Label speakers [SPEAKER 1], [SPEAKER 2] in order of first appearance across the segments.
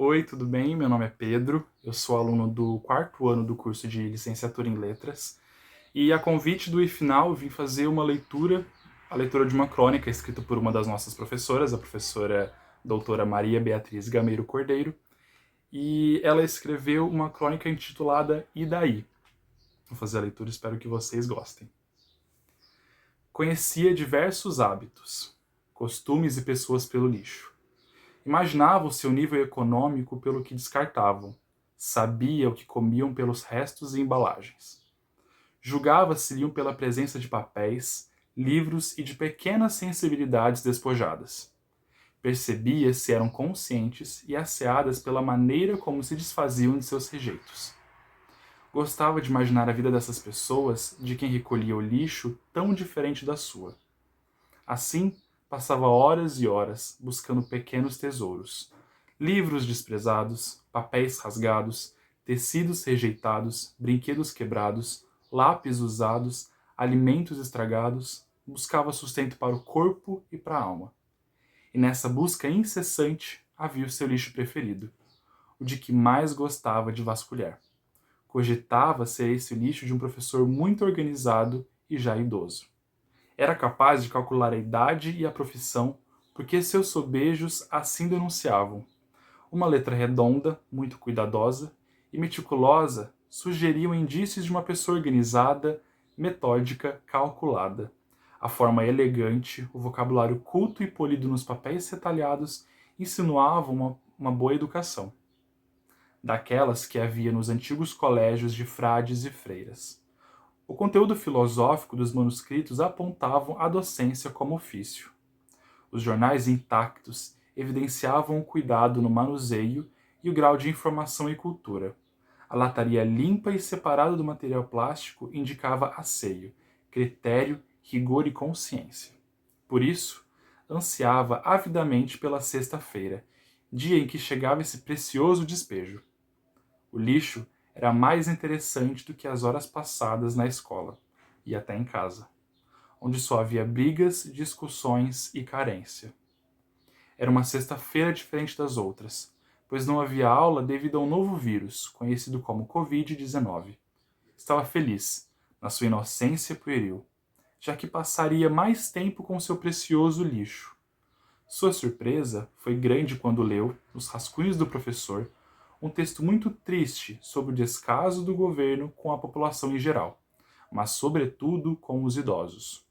[SPEAKER 1] Oi, tudo bem? Meu nome é Pedro, eu sou aluno do quarto ano do curso de Licenciatura em Letras e a convite do IFNAL eu vim fazer uma leitura, a leitura de uma crônica escrita por uma das nossas professoras, a professora doutora Maria Beatriz Gameiro Cordeiro, e ela escreveu uma crônica intitulada E daí? Vou fazer a leitura, espero que vocês gostem. Conhecia diversos hábitos, costumes e pessoas pelo lixo. Imaginava o seu nível econômico pelo que descartavam. Sabia o que comiam pelos restos e embalagens. Julgava se liam pela presença de papéis, livros e de pequenas sensibilidades despojadas. Percebia se eram conscientes e asseadas pela maneira como se desfaziam de seus rejeitos. Gostava de imaginar a vida dessas pessoas, de quem recolhia o lixo, tão diferente da sua. Assim, passava horas e horas buscando pequenos tesouros. Livros desprezados, papéis rasgados, tecidos rejeitados, brinquedos quebrados, lápis usados, alimentos estragados, buscava sustento para o corpo e para a alma. E nessa busca incessante havia o seu lixo preferido, o de que mais gostava de vasculhar. Cogitava ser esse o lixo de um professor muito organizado e já idoso. Era capaz de calcular a idade e a profissão, porque seus sobejos assim denunciavam. Uma letra redonda, muito cuidadosa e meticulosa sugeriam indícios de uma pessoa organizada, metódica, calculada. A forma elegante, o vocabulário culto e polido nos papéis retalhados insinuavam uma boa educação, daquelas que havia nos antigos colégios de frades e freiras. O conteúdo filosófico dos manuscritos apontavam a docência como ofício. Os jornais intactos evidenciavam o cuidado no manuseio e o grau de informação e cultura. A lataria limpa e separada do material plástico indicava asseio, critério, rigor e consciência. Por isso, ansiava avidamente pela sexta-feira, dia em que chegava esse precioso despejo. O lixo era mais interessante do que as horas passadas na escola e até em casa, onde só havia brigas, discussões e carência. Era uma sexta-feira diferente das outras, pois não havia aula devido a um novo vírus, conhecido como Covid-19. Estava feliz, na sua inocência pueril, já que passaria mais tempo com seu precioso lixo. Sua surpresa foi grande quando leu, nos rascunhos do professor, um texto muito triste sobre o descaso do governo com a população em geral, mas sobretudo com os idosos.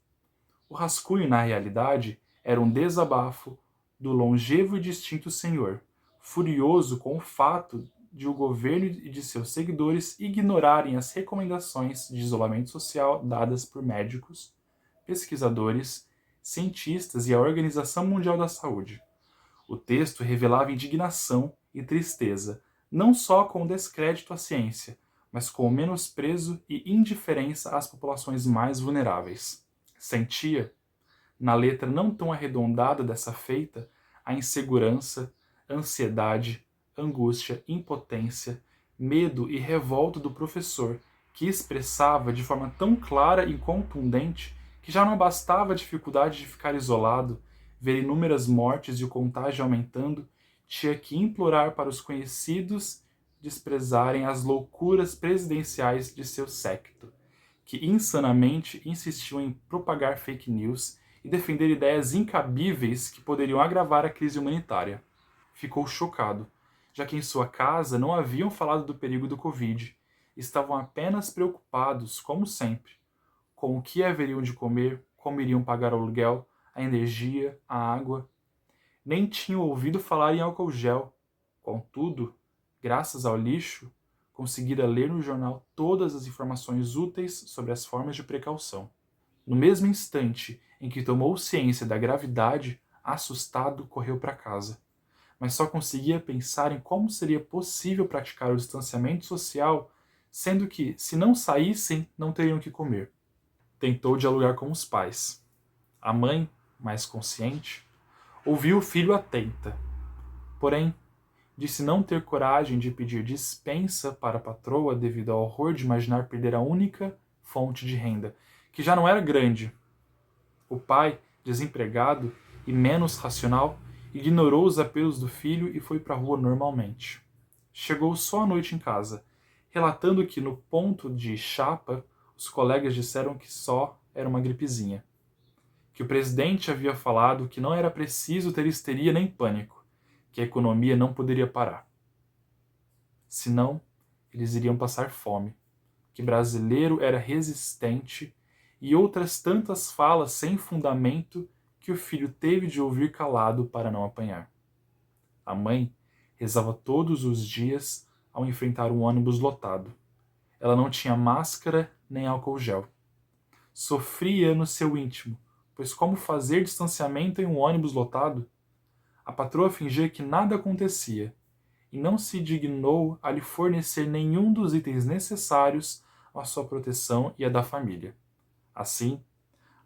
[SPEAKER 1] O rascunho, na realidade, era um desabafo do longevo e distinto senhor, furioso com o fato de o governo e de seus seguidores ignorarem as recomendações de isolamento social dadas por médicos, pesquisadores, cientistas e a Organização Mundial da Saúde. O texto revelava indignação e tristeza, não só com o descrédito à ciência, mas com o menosprezo e indiferença às populações mais vulneráveis. Sentia, na letra não tão arredondada dessa feita, a insegurança, ansiedade, angústia, impotência, medo e revolta do professor, que expressava de forma tão clara e contundente que já não bastava a dificuldade de ficar isolado, ver inúmeras mortes e o contágio aumentando, tinha que implorar para os conhecidos desprezarem as loucuras presidenciais de seu séquito, que insanamente insistiam em propagar fake news e defender ideias incabíveis que poderiam agravar a crise humanitária. Ficou chocado, já que em sua casa não haviam falado do perigo do Covid. Estavam apenas preocupados, como sempre, com o que haveriam de comer, como iriam pagar o aluguel, a energia, a água. Nem tinham ouvido falar em álcool gel. Contudo, graças ao lixo, conseguira ler no jornal todas as informações úteis sobre as formas de precaução. No mesmo instante em que tomou ciência da gravidade, assustado, correu para casa. Mas só conseguia pensar em como seria possível praticar o distanciamento social, sendo que, se não saíssem, não teriam que comer. Tentou dialogar com os pais. A mãe, mais consciente, ouviu o filho atenta. Porém, disse não ter coragem de pedir dispensa para a patroa devido ao horror de imaginar perder a única fonte de renda, que já não era grande. O pai, desempregado e menos racional, Ignorou os apelos do filho e foi para a rua normalmente. Chegou só à noite em casa, relatando que no ponto de chapa os colegas disseram que só era uma gripezinha. Que o presidente havia falado que não era preciso ter histeria nem pânico, que a economia não poderia parar. Senão, eles iriam passar fome, que brasileiro era resistente e outras tantas falas sem fundamento que o filho teve de ouvir calado para não apanhar. A mãe rezava todos os dias ao enfrentar um ônibus lotado. Ela não tinha máscara nem álcool gel. Sofria no seu íntimo, pois como fazer distanciamento em um ônibus lotado? A patroa fingia que nada acontecia e não se dignou a lhe fornecer nenhum dos itens necessários à sua proteção e à da família. Assim,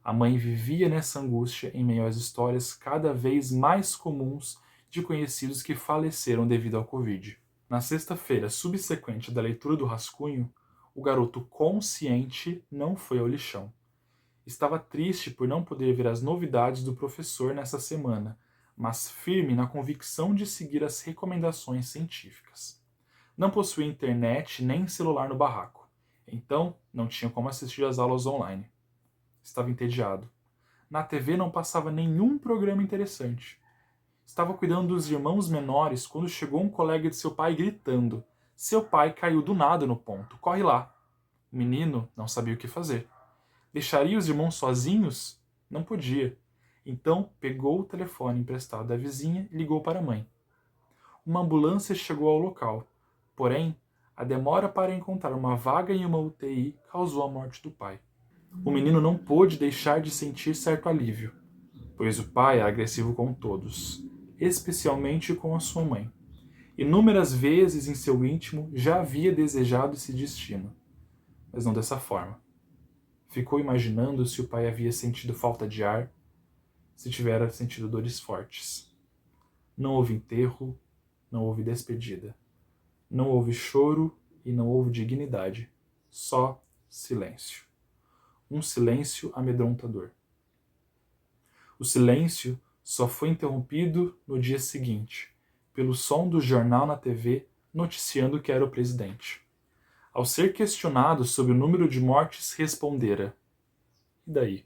[SPEAKER 1] a mãe vivia nessa angústia em meio às histórias cada vez mais comuns de conhecidos que faleceram devido ao Covid. Na sexta-feira subsequente da leitura do rascunho, o garoto consciente não foi ao lixão. Estava triste por não poder ver as novidades do professor nessa semana, mas firme na convicção de seguir as recomendações científicas. Não possuía internet nem celular no barraco, então não tinha como assistir às aulas online. Estava entediado. Na TV não passava nenhum programa interessante. Estava cuidando dos irmãos menores quando chegou um colega de seu pai gritando: "Seu pai caiu do nada no ponto, corre lá!" O menino não sabia o que fazer. Deixaria os irmãos sozinhos? Não podia. Então pegou o telefone emprestado da vizinha e ligou para a mãe. Uma ambulância chegou ao local, porém, a demora para encontrar uma vaga em uma UTI causou a morte do pai. O menino não pôde deixar de sentir certo alívio, pois o pai era agressivo com todos, especialmente com a sua mãe. Inúmeras vezes em seu íntimo já havia desejado esse destino, mas não dessa forma. Ficou imaginando se o pai havia sentido falta de ar, se tivera sentido dores fortes. Não houve enterro, não houve despedida. Não houve choro e não houve dignidade. Só silêncio. Um silêncio amedrontador. O silêncio só foi interrompido no dia seguinte, pelo som do jornal na TV noticiando que era o presidente. Ao ser questionado sobre o número de mortes, respondera: "E daí?"